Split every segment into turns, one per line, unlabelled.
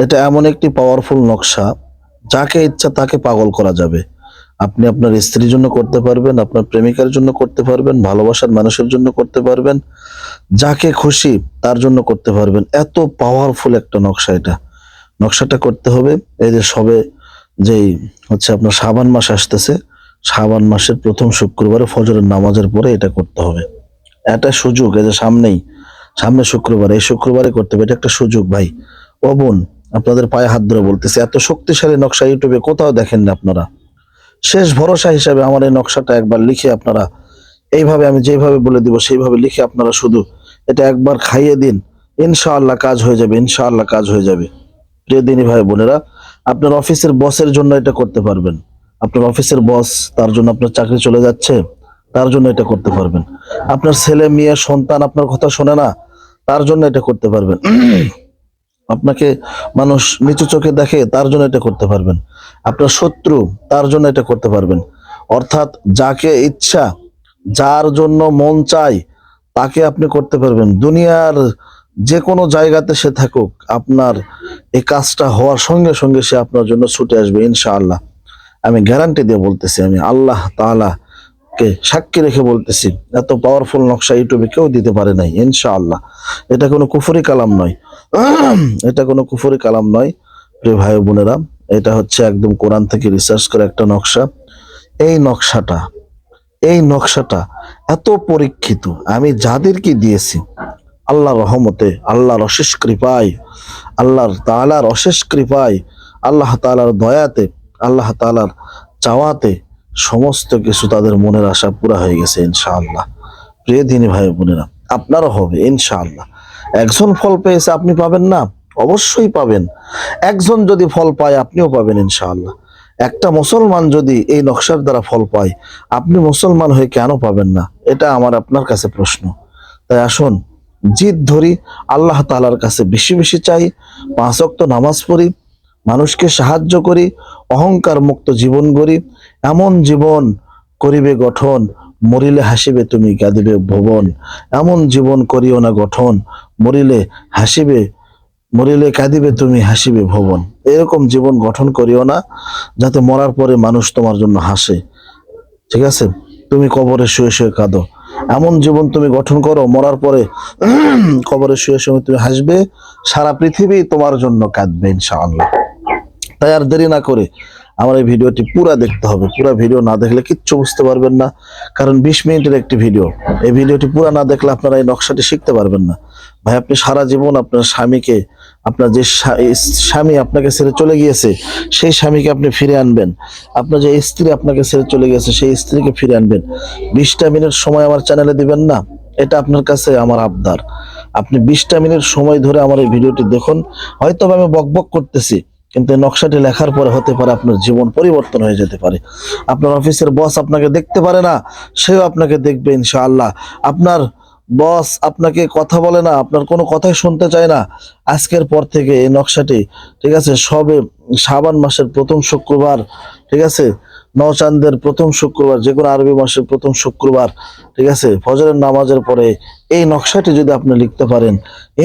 এটা এমন একটি পাওয়ারফুল নকশা, যাকে ইচ্ছা তাকে পাগল করা যাবে। আপনি আপনার স্ত্রীর জন্য করতে পারবেন, আপনার প্রেমিকার জন্য করতে পারবেন, ভালোবাসার মানুষের জন্য করতে পারবেন, যাকে খুশি তার জন্য করতে পারবেন। এত পাওয়ারফুল একটা নকশা এটা। নকশাটা করতে হবে এই যে সবে যেই হচ্ছে আপনার শাবান মাস আসতেছে, শাবান মাসের প্রথম শুক্রবারে ফজরের নামাজের পরে এটা করতে হবে। এটা সুযোগ, এই যে সামনে শুক্রবার, এই শুক্রবারে করতে হবে। এটা একটা সুযোগ ভাই ও বোন, আপনাদের পায়ে হাত ধরে বলতেছি, এত শক্তিশালী নকশা ইউটিউবে কোথাও দেখেন না আপনারা। শেষ ভরসা হিসাবে আমার এই নকশাটা একবার লিখে আপনারা এইভাবে আমি যেভাবে বলে দিব সেইভাবে লিখে আপনারা শুধু এটা একবার খাইয়ে দিন, ইনশাআল্লাহ কাজ হয়ে যাবে, ইনশাআল্লাহ কাজ হয়ে যাবে। প্রিয় দিনী ভাই বোনেরা, আপনার অফিসের বসের জন্য এটা করতে পারবেন। আপনার অফিসের বস, তার জন্য আপনার চাকরি চলে যাচ্ছে, তার জন্য এটা করতে পারবেন। আপনার ছেলে মেয়ে সন্তান আপনার কথা শোনে না, তার জন্য এটা করতে পারবেন। আপনাকে মানুষ নিচু চোখে দেখে, তার জন্য এটা করতে পারবেন। আপনার শত্রু, তার জন্য এটা করতে পারবেন। অর্থাৎ যাকে ইচ্ছা, যার জন্য মন চায়, তাকে আপনি করতে পারবেন। দুনিয়ার যে কোনো জায়গাতে সে থাকুক, আপনার এই কাজটা হওয়ার সঙ্গে সঙ্গে সে আপনার জন্য ছুটে আসবে ইনশাআল্লাহ। আমি গ্যারান্টি দিয়ে বলতেছি, আমি আল্লাহ তাআলা কে সাক্ষী রেখে বলতেছি, এত পাওয়ারফুল নকশা ইউটিউবে কেউ দিতে পারে নাই ইনশাআল্লাহ। এটা কোনো কুফরি কালাম নয়, এটা কোনো কুফরি কালাম নয় প্রিয় ভাই বোনেরা। এটা হচ্ছে একদম কোরআন থেকে রিসার্চ করে একটা নকশা। এই নকশাটা এই নকশাটা এত পরীক্ষিত, আমি যাদেরকে দিয়েছি আল্লাহর রহমতে, আল্লাহর অশেষ কৃপায়, আল্লাহর তাআলার অশেষ কৃপায়, আল্লাহ তাআলার দয়াতে, আল্লাহ তাআলার চাওয়াতে সমস্ত কিছু তাদের মনের আশা পুরা হয়ে গেছে ইনশাআল্লাহ। প্রিয় দিনী ভাই বোনেরা, আপনারও হবে ইনশাআল্লাহ। একজন ফল পেয়েছে, আপনি পাবেন না? অবশ্যই পাবেন। একজন যদি ফল পায়, আপনিও পাবেন ইনশাআল্লাহ। একটা মুসলমান যদি এই নকশার দ্বারা ফল পায়, আপনি মুসলমান হয়ে কেন পাবেন না? এটা আমার আপনার কাছে প্রশ্ন। তাই আসুন, জিদ ধরি, আল্লাহ তাআলার কাছে বেশি বেশি চাই, 5 ওয়াক্ত নামাজ পড়ি, মানুষকে সাহায্য করি, অহংকার মুক্ত জীবন গড়ি। এমন জীবন করিবে গঠন, মরিলে হাসিবে তুমি কাঁদিবে ভুবন। এমন জীবন করিও না গঠন, মরিলে হাসিবে, মরিলে কাঁদিবে তুমি হাসিবে ভুবন। এরকম জীবন গঠন করিও না যাতে মরার পরে মানুষ তোমার জন্য হাসে, ঠিক আছে? তুমি কবরে শুয়ে শুয়ে কাঁদো। এমন জীবন তুমি গঠন করো, মরার পরে কবরে শুয়ে শুয়ে তুমি হাসবে, সারা পৃথিবী তোমার জন্য কাঁদবে ইনশাআল্লাহ। তাই আর দেরি না করে আমার এই ভিডিওটি পুরা দেখতে হবে। পুরা ভিডিও না দেখলে কিচ্ছু বুঝতে পারবেন না, কারণ 20 মিনিটের একটি ভিডিও। এই ভিডিওটি পুরা না দেখলে আপনারা এই নকশাটি শিখতে পারবেন না। ভাই, আপনি সারা জীবন আপনার স্বামীকে, আপনার যে স্বামী আপনাকে ছেড়ে চলে গিয়েছে, সেই স্বামীকে আপনি ফিরে আনবেন। আপনার যে স্ত্রী আপনাকে ছেড়ে চলে গেছে, সেই স্ত্রীকে ফিরে আনবেন। 20টা মিনিট সময় আমার চ্যানেলে দিবেন না? এটা আপনার কাছে আমার আবদার। আপনি 20টা মিনিট সময় ধরে আমার এই ভিডিওটি দেখুন। হয়তো আমি বকবক করতেছি, কিন্তু এই নকশাটি লেখার পরে হতে পারে আপনার জীবন পরিবর্তন হয়ে যেতে পারে। আপনার অফিসের বস আপনাকে দেখতে পারে না, সেও আপনাকে দেখবে ইনশাআল্লাহ। আপনার বস আপনাকে কথা বলে না, আপনার কোনো কথাই শুনতে চায় না, আজকের পর থেকে এই নকশাটি, ঠিক আছে, সবে শাবান মাসের প্রথম শুক্রবার, ঠিক আছে, নওচাঁদের প্রথম শুক্রবার, যে কোনো আরবি মাসের প্রথম শুক্রবার, ঠিক আছে, ফজরের নামাজের পরে এই নকশাটি যদি আপনি লিখতে পারেন,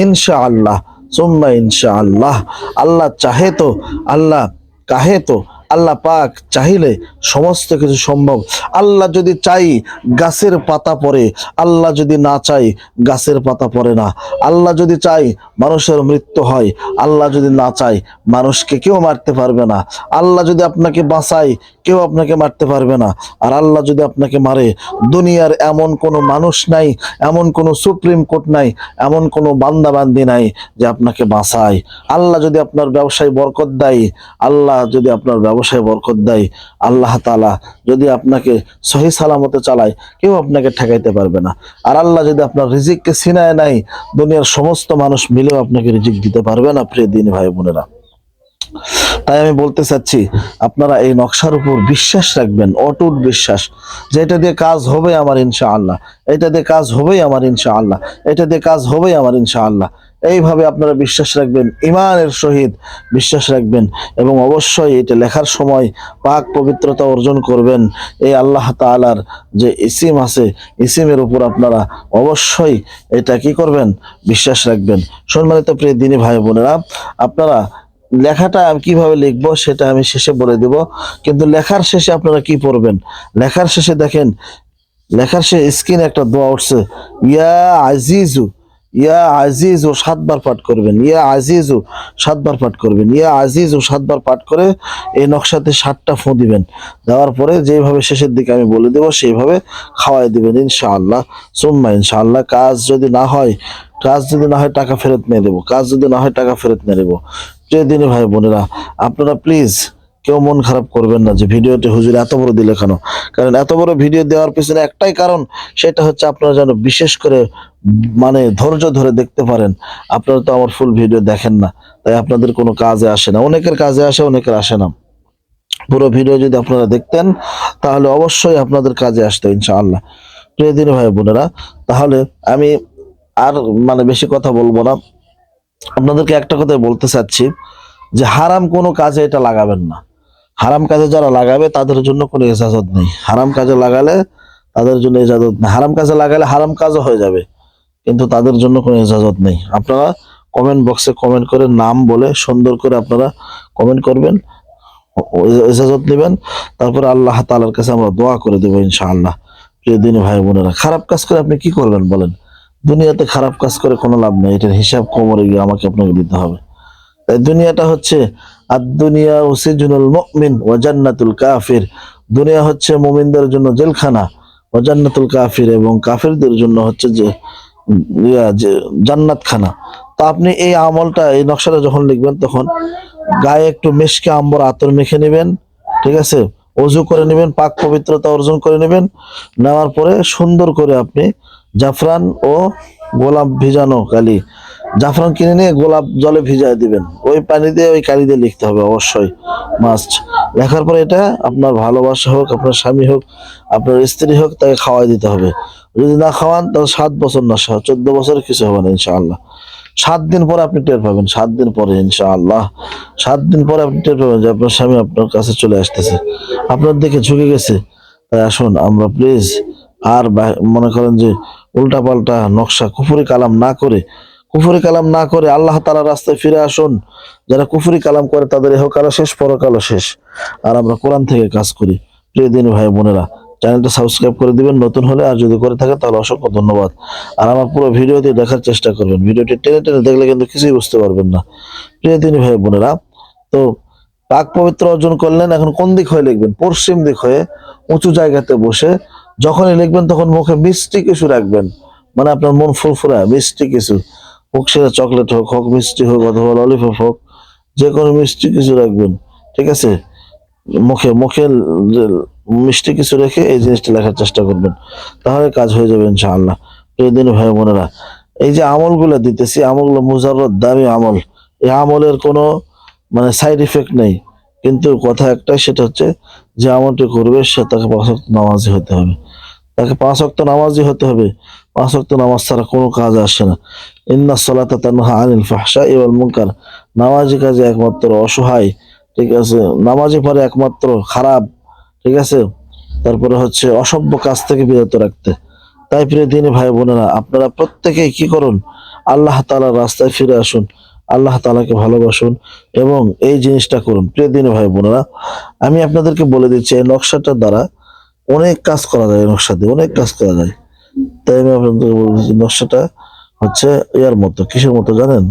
ইনশাআল্লাহ সুম্মা ইনশাআল্লাহ, আল্লাহ চাহে তো, আল্লাহ কাহে তো, আল্লাহ পাক চাইলে সমস্ত কিছু সম্ভব। আল্লাহ যদি চাই গাছের পাতা পড়ে, আল্লাহ যদি না চাই গাছের পাতা পড়ে না। আল্লাহ যদি চাই মানুষের মৃত্যু হয়, আল্লাহ যদি না চাই মানুষকে কেউ মারতে পারবে না। আল্লাহ যদি আপনাকে বাঁচায়, কেউ আপনাকে মারতে পারবে না। আর আল্লাহ যদি আপনাকে মারে, দুনিয়ার এমন কোনো মানুষ নাই, এমন কোনো সুপ্রিম কোর্ট নাই, এমন কোনো বান্দাবান্দি নাই যে আপনাকে বাঁচায়। আল্লাহ যদি আপনার ব্যবসায় বরকত দেয়, আল্লাহ যদি আপনার ব্যবসায় বরকত দেয়, আল্লাহ তাআলা যদি আপনাকে সহি সালামতে চালায়, কেউ আপনাকে ঠেকাইতে পারবে না। আর আল্লাহ যদি আপনার রিজিককে ছিনায় নাই, দুনিয়ার সমস্ত মানুষ মিলেও আপনাকে রিজিক দিতে পারবে না প্রিয় দিনী ভাই বোনেরা। তাই আমি বলতে চাচ্ছি, আপনারা এই নকশার উপর বিশ্বাস রাখবেন, অটুট বিশ্বাস, যে এটা দিয়ে কাজ হবে আমার ইনশাআল্লাহ, এটা দিয়ে কাজ হবেই আমার ইনশাআল্লাহ, এটা দিয়ে কাজ হবেই আমার ইনশাআল্লাহ। এইভাবে আপনারা বিশ্বাস রাখবেন, ইমানের সহিত বিশ্বাস রাখবেন, এবং অবশ্যই এটা লেখার সময় পাক পবিত্রতা অর্জন করবেন। এই আল্লাহ তাআলার যে ইসিম আছে, ইসিমের উপর আপনারা অবশ্যই এটা কি করবেন, বিশ্বাস রাখবেন। সম্মানিত প্রিয় দিনী ভাই বোনেরা, আপনারা লেখাটা আমি কিভাবে লিখবো সেটা আমি শেষে বলে দেব, কিন্তু লেখার শেষে আপনারা কি পড়বেন, লেখার শেষে দেখেন, লেখার সে স্ক্রিনে একটা দোয়া উঠছে, ইয়া আজিজু, ইয়া আজিজু 7 বার পাঠ করবেন, ইয়া আজিজু 7 বার পাঠ করবেন, ইয়া আজিজু 7 বার পাঠ করে এই নকশাতে 7টা ফু দিবেন। দেওয়ার পরে যেভাবে শেষের দিকে আমি বলে দেবো সেইভাবে খাওয়াই দিবেন ইনশাআল্লাহ। সুম্মা ইনশাআল্লাহ কাজ যদি না হয়, টাকা ফেরত নিয়ে দেবো, কাজ যদি না হয় টাকা ফেরত নিয়ে দেবো। প্রিয় দিনী ভাই বোনেরা, আপনারা প্লিজ কেউ মন খারাপ করবেন না যে ভিডিওটি হুজুর এত বড় দিলে কেন। কারণ এত বড় ভিডিও দেওয়ার পিছনে একটাই কারণ, সেটা হচ্ছে আপনারা যেন বিশেষ করে মানে ধৈর্য ধরে দেখতে পারেন। আপনারা তো আমার ফুল ভিডিও দেখেন না, তাই আপনাদের কোনো কাজে আসে না, অনেকের কাজে আসে, অনেকের আসে না। পুরো ভিডিও যদি আপনারা দেখতেন তাহলে অবশ্যই আপনাদের কাজে আসতো ইনশাআল্লাহ। প্রিয় দিনী ভাই বোনেরা, তাহলে আমি আর মানে বেশি কথা বলবো না, আপনাদেরকে একটা কথাই বলতে চাচ্ছি যে হারাম কোনো কাজে এটা লাগাবেন না। হারাম কাজে যারা লাগাবে তাদের জন্য কোনো ইজাজত নেই। হারাম কাজে লাগালে তাদের জন্য ইজাজত নেই, হারাম কাজে লাগালে হারাম কাজও হয়ে যাবে, কিন্তু তাদের জন্য কোনো ইজাজত নেই। আপনারা কমেন্ট বক্সে কমেন্ট করে নাম বলে সুন্দর করে আপনারা কমেন্ট করবেন, ইজাজত নেবেন, তারপরে আল্লাহ তাআলার কাছে আমরা দোয়া করে দেবো ইনশাআল্লাহ। প্রিয় দিনী ভাই বোনেরা, খারাপ কাজ করে আপনি কি করবেন বলেন? দুনিয়াতে খারাপ কাজ করে কোনো লাভ নেই, এটার হিসাব কোমরে গিয়ে আমাকে আপনাকে দিতে হবে। তাই দুনিয়াটা হচ্ছে দুনিয়া সিজনুল মুমিন ওয়া জান্নাতুল কাফির, দুনিয়া হচ্ছে মুমিনদের জন্য জেলখানা, ওয়া জান্নাতুল কাফির, এবং কাফিরদের জন্য হচ্ছে যে যে জান্নাত খানা। তো আপনি এই আমলটা, এই নকশাটা যখন লিখবেন তখন গায়ে একটু মিশকে আম্বর আতর মেখে নেবেন, ঠিক আছে, অজু করে নেবেন, পাক পবিত্রতা অর্জন করে নেবেন। নেওয়ার পরে সুন্দর করে আপনি জাফরান ও গোলাপ ভিজানো কালি, জাফরান কিনে নিয়ে গোলাপ জলে ভিজায় দিবেন, ওই পানি দিয়ে ওই কালি দিয়ে লিখতে হবে অবশ্যই, মাস্ট। লেখার পরে এটা আপনার ভালোবাসা হোক, আপনার স্বামী হোক, আপনার স্ত্রী হোক, তাকে খাওয়াই দিতে হবে। যদি না খাওয়ান তাহলে 7 বছর না 14 বছর কিছু হবে না ইনশাআল্লাহ। 7 দিন পরে আপনি টের পাবেন, 7 দিন পরে ইনশাআল্লাহ, 7 দিন পরে আপনি টের পাবেন যে আপনার স্বামী আপনার কাছে চলে আসতেছে, আপনার দিকে ঝুঁকে গেছে। তাই আসুন আমরা প্লিজ আর মনে করেন যে উল্টা পাল্টা নকশা কুফরি কালাম না করে, কুফরি কালাম না করে আল্লাহ তাআলার রাস্তায় ফিরে আসুন। যারা কুফরি কালাম করে তাদের ইহকালও শেষ, পরকালও শেষ। আর আমরা কোরআন থেকে কাজ করি। প্রিয় দিনী ভাই বোনেরা, চ্যানেলটা সাবস্ক্রাইব করে দিবেন নতুন হলে, আর যদি করে থাকে তাহলে অসংখ্য ধন্যবাদ। আর আমার পুরো ভিডিওটি দেখার চেষ্টা করবেন, ভিডিওটি টেনে টেনে দেখলে কিন্তু কিছুই বুঝতে পারবেন না। প্রিয় দিনী ভাই বোনেরা, তো পাক পবিত্র অর্জন করলেন, এখন কোন দিক হয়ে লিখবেন? পশ্চিম দিক হয়ে উঁচু জায়গাতে বসে যখনই লিখবেন তখন মুখে মিষ্টি কিছু রাখবেন, মানে আপনার মন ফুরফুরা মিষ্টি কিছু হোক, সেটা চকলেট হোক, মিষ্টি হোক, অথবা ললিপপ হোক, যে কোনো মিষ্টি কিছু রাখবেন, ঠিক আছে। মুখে মুখে মিষ্টি কিছু রেখে এই জিনিসটা লেখার চেষ্টা করবেন, তাহলে কাজ হয়ে যাবে ইনশাআল্লাহ। প্রিয় দিনী ভাই বোনেরা, এই যে আমলগুলো দিতেছি, আমলগুলো মুজাররদ দামি আমল, এই আমলের কোনো মানে সাইড ইফেক্ট নেই, কিন্তু কথা একটাই, সেটা হচ্ছে যে আমলটি করবে সে তাকে 5 ওয়াক্ত নামাজি হতে হবে, তাকে 5 ওয়াক্ত নামাজি হতে হবে। 5 ওয়াক্ত নামাজ ছাড়া কোনো কাজ আসে না। ইন্না সালাতা তানহা আনিল ফাহশাই ওয়াল মুনকার, নামাজি কাজে একমাত্র অসহায়, ঠিক আছে, নামাজি পরে একমাত্র খারাপ, ঠিক আছে, তারপরে হচ্ছে অসভ্য কাজ থেকে বিরত রাখতে। তাই প্রিয় দিনী ভাই বোনেরা, আপনারা প্রত্যেকেই কি করুন, আল্লাহ তাআলার রাস্তায় ফিরে আসুন, আল্লাহ তাআলাকে ভালোবাসুন এবং এই জিনিসটা করুন। প্রিয় দিনী ভাই বোনেরা, আমি আপনাদেরকে বলে দিচ্ছি এই নকশাটার দ্বারা অনেক কাজ করা যায়, এই নকশা দিয়ে অনেক কাজ করা যায়। তাই আমি আপনাদেরকে বলছি নকশাটা হচ্ছে ইয়ার মতো, কিসের মতো জানেন?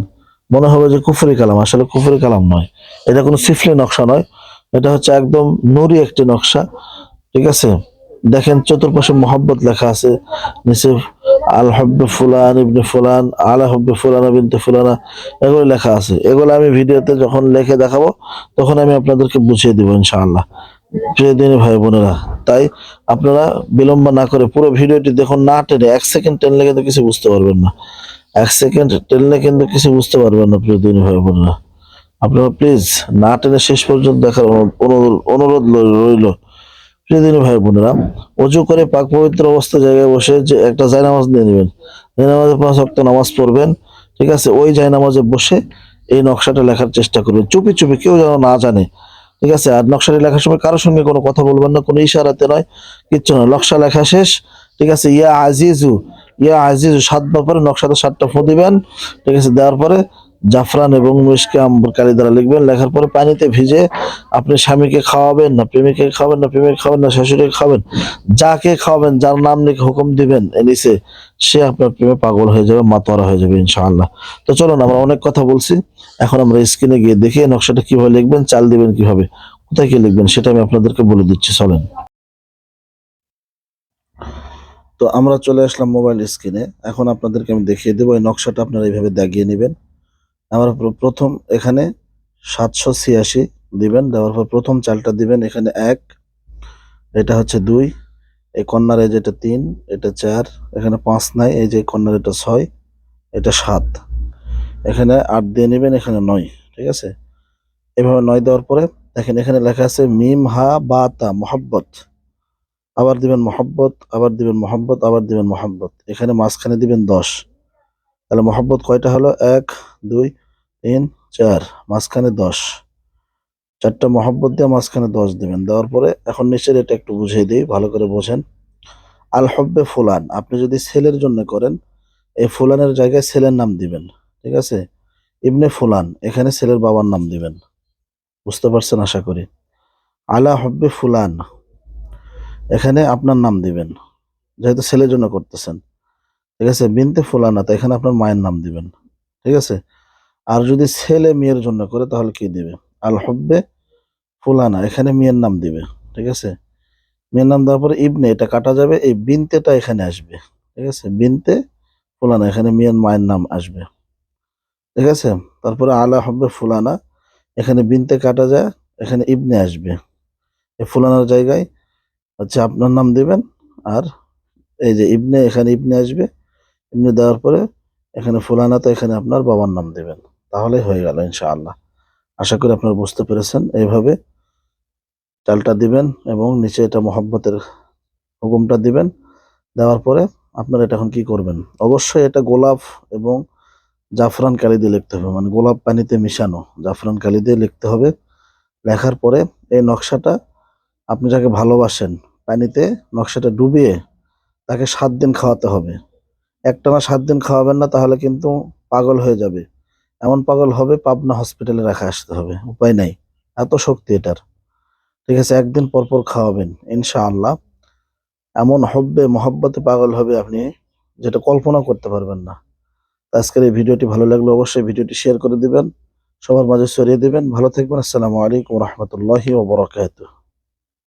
মনে হবে যে কুফরি কালাম, আসলে কুফরি কালাম নয়, এটা কোনো সিফলি নকশা নয়, এটা হচ্ছে একদম নুরি একটি নকশা, ঠিক আছে। দেখেন চতুর্পাশে মোহাব্বত লেখা আছে, নিচে আল হব্বে ফুলান ইবনে ফুলান, আলা হব্বে ফুলানা বিনতে ফুলানা, এগুলো লেখা আছে। এগুলো আমি ভিডিওতে যখন লিখে দেখাবো তখন আমি আপনাদেরকে বুঝিয়ে দিব ইনশাআল্লাহ। প্রিয় দিনী ভাই বোনেরা, তাই আপনারা বিলম্ব না করে পুরো ভিডিওটি দেখুন, না টেনে, 1 সেকেন্ড টেনলে কিন্তু কিছু বুঝতে পারবেন না, 1 সেকেন্ড টেনলে কিন্তু কিছু বুঝতে পারবেন না। প্রিয় দিনী ভাই বোনেরা, আপনারা প্লিজ না টেনে শেষ পর্যন্ত দেখার অনুরোধ রইল। প্রিয় দিনী ভাই বোনেরা, অজু করে পাক পবিত্র অবস্থা জায়গায় বসে যে একটা জায়নামাজ নিয়ে নেবেন, জায়নামাজে 5 ওয়াক্ত নামাজ পড়বেন, ঠিক আছে। ওই জায়নামাজে বসে এই নকশাটা লেখার চেষ্টা করবেন, চুপি চুপি, কেউ যেন না জানে, ঠিক আছে। আর নকশাটি লেখার সময় কারোর সঙ্গে কোনো কথা বলবেন না, কোনো ইশারাতে নয়, কিচ্ছু নয়। নকশা লেখা শেষ, ঠিক আছে, ইয়া আজিজু, ইয়া আজিজু 7 বার পরে নকশাতে 7টা ফু দিবেন, ঠিক আছে। দেওয়ার পরে জাফরান এবং মিশকে আম্বর কালি দ্বারা লিখবেন। লেখার পরে পানিতে ভিজে আপনি স্বামীকে খাওয়াবেন, না প্রেমিকে খাওয়াবেন, না প্রেমিক খাবেন, না শাশুড়িকে খাবেন, যাকে খাওয়াবেন, যার নাম লিখে হুকুম দিবেন নিচে, সে আপনার প্রেমে পাগল হয়ে যাবে, মাতোয়ারা হয়ে যাবে ইনশাআল্লাহ। তো চলুন, আমরা অনেক কথা বলছি, এখন আমরা স্ক্রিনে গিয়ে দেখি এই নকশাটা কিভাবে লিখবেন, চাল দিবেন কিভাবে, কোথায় কি লিখবেন সেটা আমি আপনাদেরকে বলে দিচ্ছি, চলেন। তো আমরা চলে আসলাম মোবাইল স্ক্রিনে। এখন আপনাদেরকে আমি দেখিয়ে দেবো এই নকশাটা আপনারা এইভাবে দাগিয়ে নেবেন। আমরা প্রথম এখানে 786 দিবেন, দেওয়ার পর প্রথম চালটা দিবেন এখানে 1, এটা হচ্ছে 2, এই কর্নারে যেটা 3, এটা 4, এখানে 5 নাই, এই যে কর্নার এটা 6, এটা 7, এখানে 8 দিয়ে নেবেন, এখানে 9, ঠিক আছে। এভাবে 9 দেওয়ার পরে দেখেন এখানে লেখা আছে মিম হা বা তা মোহাব্বত, আবার দিবেন মোহাব্বত, আবার দিবেন মোহাব্বত, আবার দিবেন মোহাব্বত, এখানে মাঝখানে দিবেন 10। তাহলে মোহাব্বত কয়টা হলো? 1 2 3 4, মাঝখানে 10, 4টা মোহাব্বত দিয়ে মাঝখানে 10 দিবেন। দেওয়ার পরে এখন নিচের এটা একটু বুঝিয়ে দিই, ভালো করে বোঝেন। আল হব্বে ফুলান, আপনি যদি ছেলের জন্য করেন, এই ফুলানের জায়গায় ছেলের নাম দিবেন, ঠিক আছে। ইবনে ফুলান, এখানে ছেলের বাবার নাম দিবেন। বুঝতে পারছেন আশা করি। আলা হব্বে ফুলান, এখানে আপনার নাম দিবেন, যেহেতু ছেলের জন্য করতেছেন, ঠিক আছে। বিনতে ফুলানা, তো এখানে আপনার মায়ের নাম দিবেন, ঠিক আছে। আর যদি ছেলে মেয়ের জন্য করে তাহলে কি দিবে? আল হব্বে ফুলানা, এখানে মেয়ের নাম দিবে, ঠিক আছে। মেয়ের নাম দেওয়ার পরে ইবনে, এটা কাটা যাবে, এই বিনতেটা এখানে আসবে, ঠিক আছে। বিনতে ফুলানা, এখানে মেয়ের মায়ের নাম আসবে, ঠিক আছে। তারপরে আলা হব্বে ফুলানা, এখানে বিনতে কাটা যায়, এখানে ইবনে আসবে, এই ফুলানার জায়গায় হচ্ছে আপনার নাম দিবেন। আর এই যে ইবনে, এখানে ইবনে আসবে, ইবনে দেওয়ার পরে এখানে ফুলানা, তো এখানে আপনার বাবার নাম দিবেন, তাহলে হয়ে গেল ইনশাআল্লাহ। আশা করি আপনারা বুঝতে পেরেছেন। এইভাবে চালটা দিবেন এবং নিচে এটা মহব্বতের হুকুমটা দিবেন। দেওয়ার পরে আপনারা এটা এখন কি করবেন? অবশ্যই এটা গোলাপ এবং জাফরান কালি দিয়ে লিখতে হবে, মানে গোলাপ পানিতে মিশানো জাফরান কালি দিয়ে লিখতে হবে। লেখার পরে এই নকশাটা আপনি যাকে ভালোবাসেন পানিতে নকশাটা ডুবিয়ে তাকে 7 দিন খাওয়াতে হবে। একটানা 7 দিন খাওয়াবেন না, তাহলে কিন্তু পাগল হয়ে যাবে। এমন পাগল হবে পাবনা হসপিটালে রাখা আসতে হবে, উপায় নাই, এত শক্তি এটার, ঠিক আছে। একদিন পর পর খাওয়াবেন ইনশাআল্লাহ। এমন হব্বে মহব্বতে পাগল হবে আপনি, যেটা কল্পনা করতে পারবেন না। আজকের এই ভিডিওটি ভালো লাগলে অবশ্যই ভিডিওটি শেয়ার করে দিবেন, সবার মাঝে ছড়িয়ে দিবেন। ভালো থাকবেন। আসসালামু আলাইকুম রহমতুল্লাহি ওয়া বারাকাতুহু।